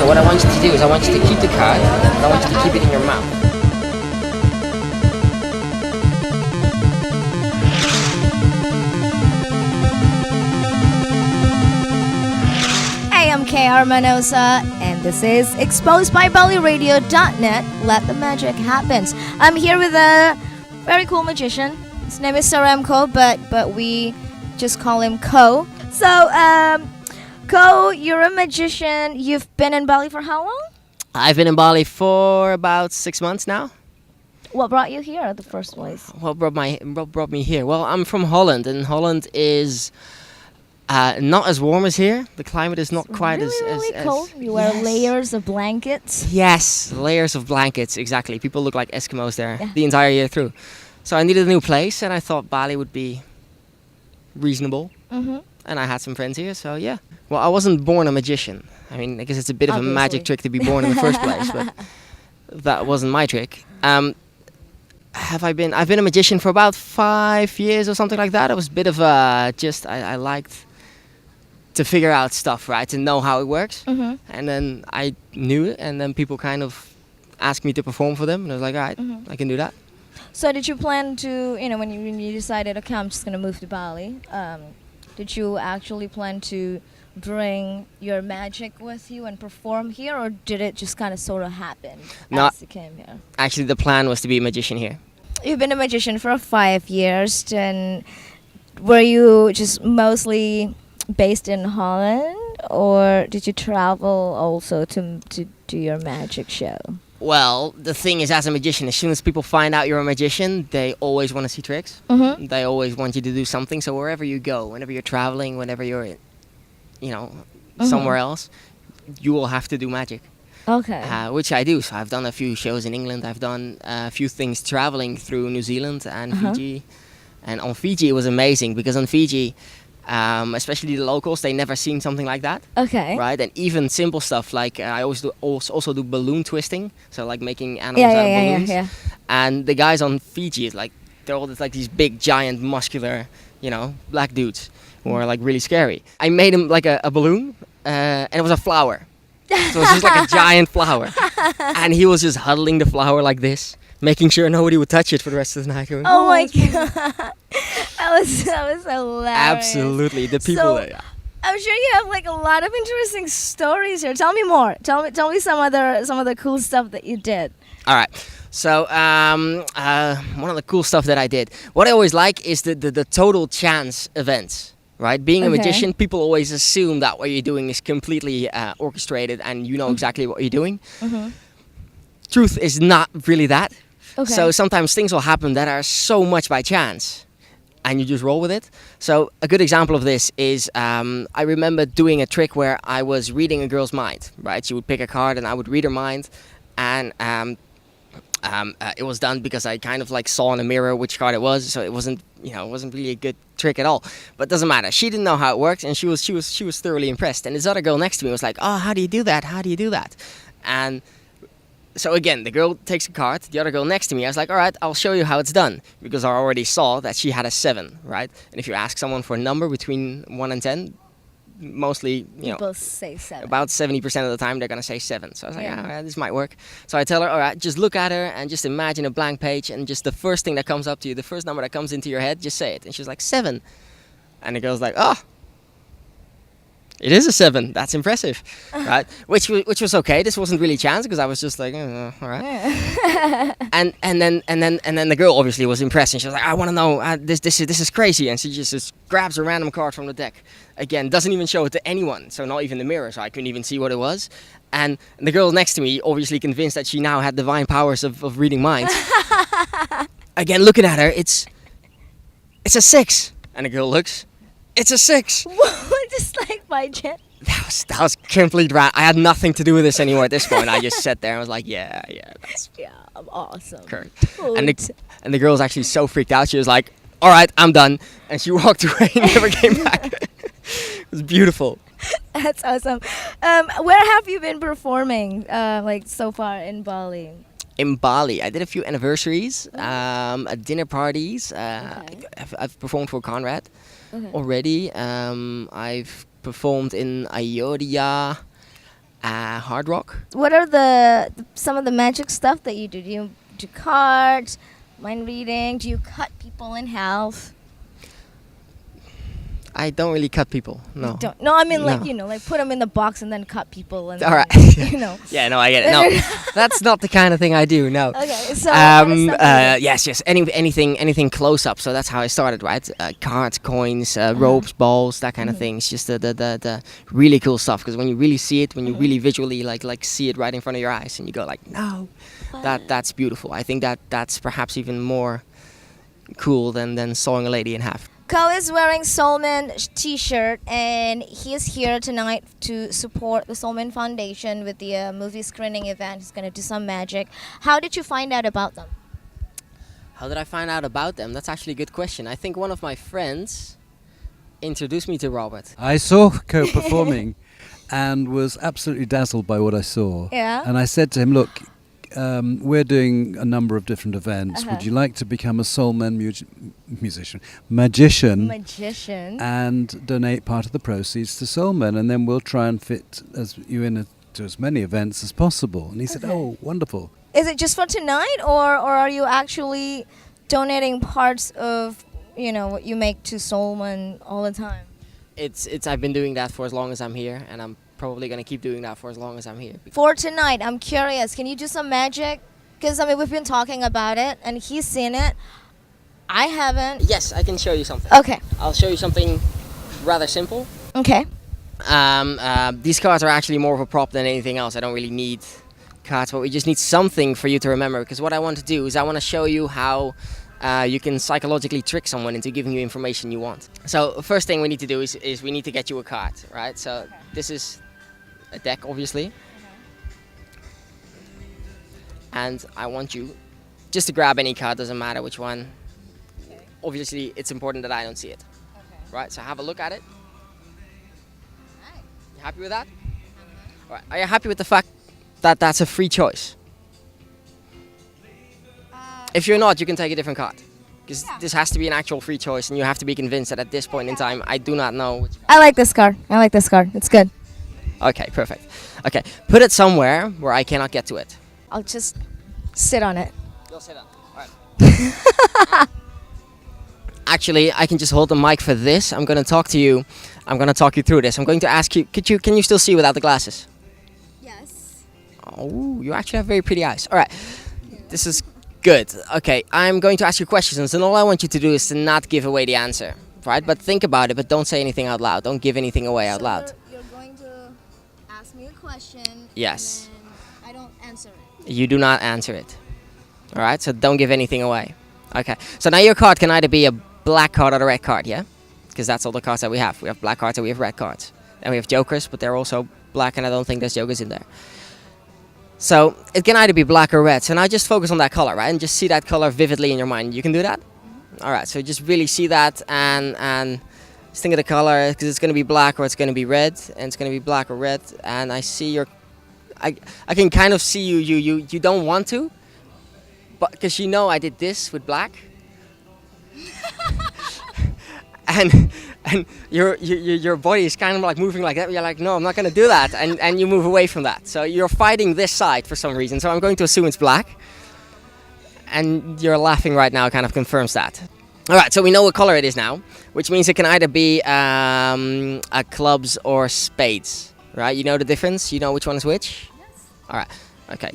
So what I want you to do is I want you to keep the card, and I want you to keep it in your mouth. Hey, I'm KR Manosa, and this is Exposed by Baliradio.net. Let the magic happen. I'm here with a very cool magician. His name is Cerem Co, but we just call him Co. So, Co, you're a magician. You've been in Bali for how long? I've been in Bali for about 6 months now. What brought you here in the first place? What brought me here? Well, I'm from Holland, and Holland is not as warm as here. The climate is not quite really cold. You wear layers of blankets. Yes, layers of blankets, exactly. People look like Eskimos there the entire year through. So I needed a new place, and I thought Bali would be reasonable. Mm-hmm. And I had some friends here, so yeah. Well, I wasn't born a magician. I mean, I guess it's a bit of a magic trick to be born in the first place, but that wasn't my trick. I've been a magician for about 5 years or something like that. It was a bit of I liked to figure out stuff, right, to know how it works. Mm-hmm. And then I knew it, and then people kind of asked me to perform for them, and I was like, all right, I can do that. So did you plan to, when you decided, okay, I'm just going to move to Bali, did you actually plan to bring your magic with you and perform here, or did it just kind of sort of happen as you came here? Actually, the plan was to be a magician here. You've been a magician for 5 years, and were you just mostly based in Holland, or did you travel also to do your magic show? Well, the thing is, as a magician, as soon as people find out you're a magician, they always want to see tricks. Mm-hmm. They always want you to do something. So wherever you go, whenever you're traveling, whenever you're, somewhere else, you will have to do magic. Okay. Which I do. So I've done a few shows in England. I've done a few things traveling through New Zealand and Fiji. And on Fiji, it was amazing because on Fiji, especially the locals, they never seen something like that. Okay. Right, and even simple stuff like I also do balloon twisting, so like making animals out of balloons. Yeah. And the guys on Fiji, they're all just like these big, giant, muscular, black dudes who are like really scary. I made him like a balloon, and it was a flower. So it was just like a giant flower, and he was just huddling the flower like this, making sure nobody would touch it for the rest of the night. Going, oh my god. That was hilarious. Absolutely, the people. So, I'm sure you have like a lot of interesting stories here. Tell me more. Tell me some of the cool stuff that you did. All right. So one of the cool stuff that I did. What I always like is the total chance events. Right, being a magician, people always assume that what you're doing is completely orchestrated and you know exactly what you're doing. Mm-hmm. Truth is not really that. Okay. So sometimes things will happen that are so much by chance, and you just roll with it. So a good example of this is I remember doing a trick where I was reading a girl's mind. Right, she would pick a card and I would read her mind, and it was done because I kind of like saw in a mirror which card it was. So it wasn't really a good trick at all. But it doesn't matter. She didn't know how it worked, and she was thoroughly impressed. And this other girl next to me was like, "Oh, how do you do that? How do you do that?" And so again, the girl takes a card. The other girl next to me, I was like, all right, I'll show you how it's done. Because I already saw that she had a 7, right? And if you ask someone for a number between 1 and 10, mostly, people say 7. About 70% of the time, they're going to say 7. So I was like, all right, this might work. So I tell her, all right, just look at her and just imagine a blank page. And just the first thing that comes up to you, the first number that comes into your head, just say it. And she's like, 7. And the girl's like, oh. It is a 7. That's impressive, right? Which was okay. This wasn't really chance because I was just like, all right. Yeah. and then the girl obviously was impressed, and she was like, I want to know. This is crazy, and she just grabs a random card from the deck. Again, doesn't even show it to anyone, so not even the mirror, so I couldn't even see what it was. And the girl next to me, obviously convinced that she now had divine powers of reading minds. Again, looking at her, it's a 6, and the girl looks. It's a 6. Just like by chance. That was complete random. I had nothing to do with this anymore at this point. I just sat there and was like, that's I'm awesome. correct. And the girl was actually so freaked out. She was like, all right, I'm done. And she walked away and never came back. It was beautiful. That's awesome. Where have you been performing so far in Bali? In Bali, I did a few anniversaries, dinner parties. I've performed for Conrad already. I've performed in Ayodhya, Hard rock. What are some of the magic stuff that you do? Do you do cards, mind reading? Do you cut people in half? I don't really cut people. No. Don't. No, I mean No. like like put them in the box and then cut people and All right. Yeah, no, I get it. No, that's not the kind of thing I do. No. Okay, so what kind of stuff do you do? Yes. Anything close up. So that's how I started, right? Cards, coins, ropes, balls, that kind of thing. It's just the really cool stuff. Because when you really see it, when you really visually like see it right in front of your eyes, and you go like, no, that's beautiful. I think that's perhaps even more cool than sawing a lady in half. Co is wearing Soulman t-shirt, and he is here tonight to support the Soulman Foundation with the movie screening event. He's going to do some magic. How did you find out about them? How did I find out about them? That's actually a good question. I think one of my friends introduced me to Robert. I saw Co performing and was absolutely dazzled by what I saw. Yeah. And I said to him, look, we're doing a number of different events. Would you like to become a Soulman magician, and donate part of the proceeds to Soulman, and then we'll try and fit you in to as many events as possible. And he said, oh, wonderful. Is it just for tonight, or are you actually donating parts of what you make to Soulman all the time? It's I've been doing that for as long as I'm here, and I'm probably going to keep doing that for as long as I'm here. For tonight, I'm curious, can you do some magic? Because we've been talking about it and he's seen it. I haven't. Yes, I can show you something. Okay. I'll show you something rather simple. Okay. These cards are actually more of a prop than anything else. I don't really need cards, but we just need something for you to remember, because what I want to do is I want to show you how you can psychologically trick someone into giving you information you want. So first thing we need to do is we need to get you a card, right? So this is a deck, obviously. And I want you just to grab any card, doesn't matter which one. Okay. Obviously, it's important that I don't see it. Okay. Right, so have a look at it. Right. You happy with that? All right. Are you happy with the fact that that's a free choice? If you're not, you can take a different card. Because this has to be an actual free choice, and you have to be convinced that at this point in time, I do not know which card. I like this card. It's good. Okay, perfect. Okay, put it somewhere where I cannot get to it. I'll just sit on it. You'll sit on. All right. Actually, I can just hold the mic for this. I'm going to talk to you. I'm going to talk you through this. I'm going to ask you, can you still see without the glasses? Yes. Oh, you actually have very pretty eyes. All right. This is good. Okay, I'm going to ask you questions, and all I want you to do is to not give away the answer, right? But think about it, but don't say anything out loud. Don't give anything away out loud. You're going to ask me a question. Yes. And then I don't answer it. You do not answer it. All right, so don't give anything away. Okay, so now your card can either be a black card or a red card, yeah? Because that's all the cards that we have. We have black cards and we have red cards. And we have jokers, but they're also black, and I don't think there's jokers in there. So it can either be black or red. So now just focus on that color, right? And just see that color vividly in your mind. You can do that? All right, so just really see that and just think of the color, because it's going to be black or it's going to be red, and it's going to be black or red. And I see your... I can kind of see you don't want to, but because I did this with black. and your body is kind of like moving like that. You're like, no, I'm not going to do that, and you move away from that. So you're fighting this side for some reason. So I'm going to assume it's black, and you're laughing right now kind of confirms that. All right, so we know what color it is now, which means it can either be clubs or spades, right? You know the difference? You know which one is which? Yes. All right, okay.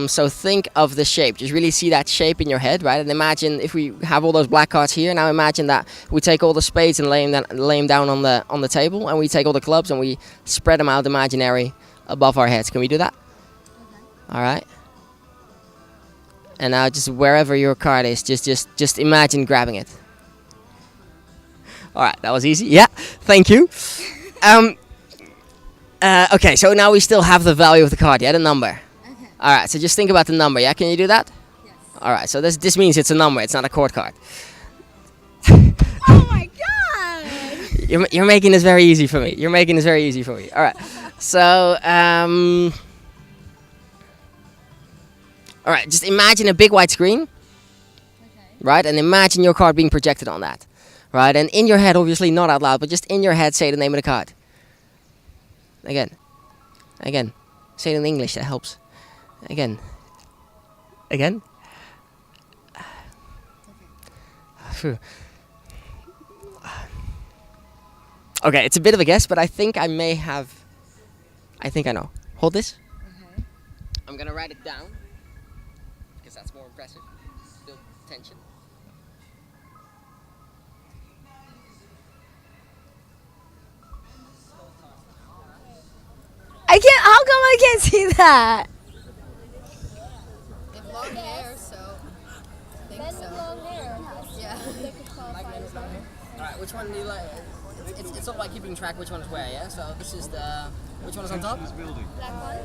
So think of the shape. Just really see that shape in your head, right? And imagine if we have all those black cards here. Now imagine that we take all the spades and lay them down on the table, and we take all the clubs and we spread them out imaginary above our heads. Can we do that? Okay. All right. And now just wherever your card is, just imagine grabbing it. All right, that was easy. Yeah, thank you. Okay, so now we still have the value of the card, yeah, the number. All right, so just think about the number, yeah? Can you do that? Yes. All right, so this means it's a number. It's not a court card. Oh, my God. You're making this very easy for me. All right, so, all right, just imagine a big white screen, right? And imagine your card being projected on that, right? And in your head, obviously not out loud, but just in your head, say the name of the card. Again. Say it in English. That helps. Again. Again. Phew. Okay, it's a bit of a guess, but I think I may have. I think I know. Hold this. Okay. I'm gonna write it down because that's more impressive. Build tension. I can't. How come I can't see that? They have long hair, so I think so. Yeah. Alright, which one do you like? It's all about keeping track which one is where, yeah? So this is the. Which one is on top? Black one?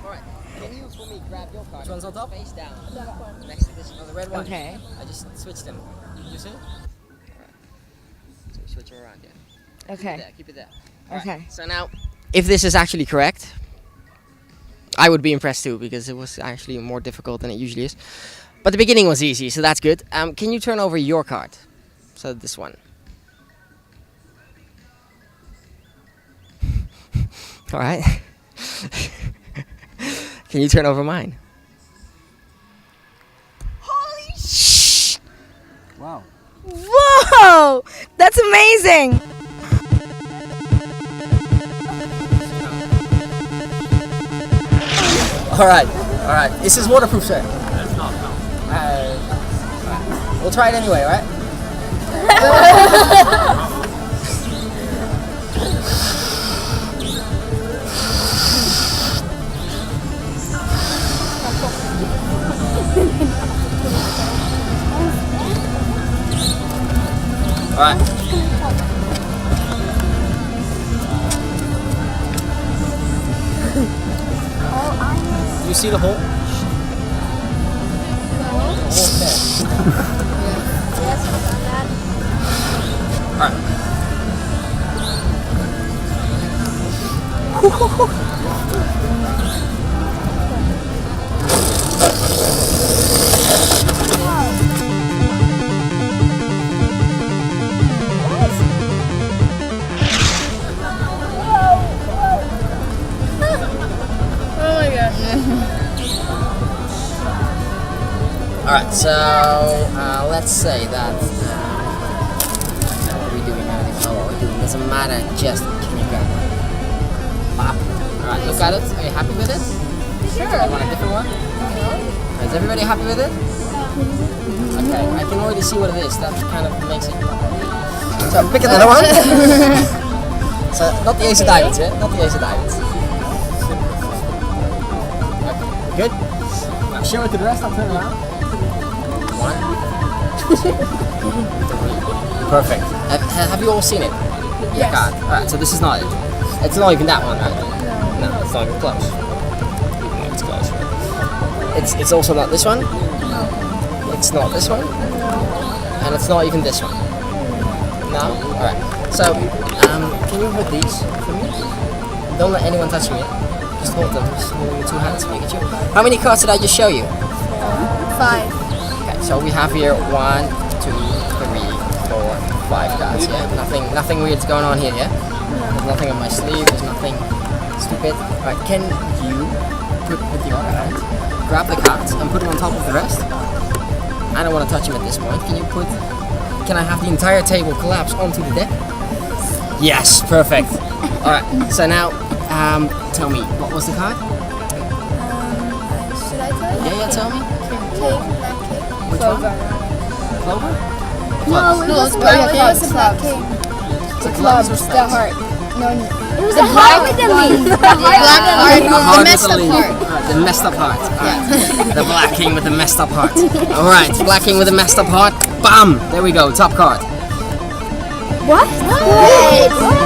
Alright. Can you, for me, grab your card? Which one's on top? Face down. Black one. Next to this, the red one. Okay. I just switched them. You see? Alright. So you switch them around, yeah. Okay. Keep it there. Okay. Alright, so now, if this is actually correct, I would be impressed too, because it was actually more difficult than it usually is. But the beginning was easy, so that's good. Can you turn over your card? So this one. Alright. Can you turn over mine? Holy sh! Wow. Whoa! That's amazing! Alright. This is waterproof, sir. It's not, no. Alright. We'll try it anyway, alright? Alright. Do you see the hole? The hole's there. Alright. Alright, so let's say that what are we doing now? What are we doing? Doesn't matter, just can you grab one? Pop. Alright, look at it. Are you happy with it? Sure. You want a different one? Is everybody happy with it? Okay, I can already see what it is. That kind of makes it. So pick another one. So not the ace of diamonds, yeah? Not the ace of diamonds. Okay, good. Now show it to the rest, I'll turn around. 1, 2, 3. Perfect. Have you all seen it? Yes. Alright, so this is not it. It's not even that one, right? No, it's not even close. No, it's close. It's also not this one. It's not this one. And it's not even this one. No? Alright. So, can you hold these for me? Don't let anyone touch me. Just hold them. Just hold them with 2 hands. Pikachu. How many cards did I just show you? 5. Okay, so we have here 1, 2, 3, 4, 5 cards, yeah? Nothing weird's going on here, yeah? There's nothing on my sleeve, there's nothing stupid. Alright, can you put with your other hand, grab the cards and put them on top of the rest? I don't want to touch them at this point. Can I have the entire table collapse onto the deck? Yes, perfect. Alright, so now, tell me, what was the card? Should I tell you? Yeah, tell me. King. Which one? Clover? No, it's black king. It's a black king. The clubs or The heart. No. It was the heart with the leaf. The black heart. The messed up heart. Alright, the messed up heart. Alright. The black king with the messed up heart. Alright, black king with the messed up heart. Bam! There we go, top card. What? Wait.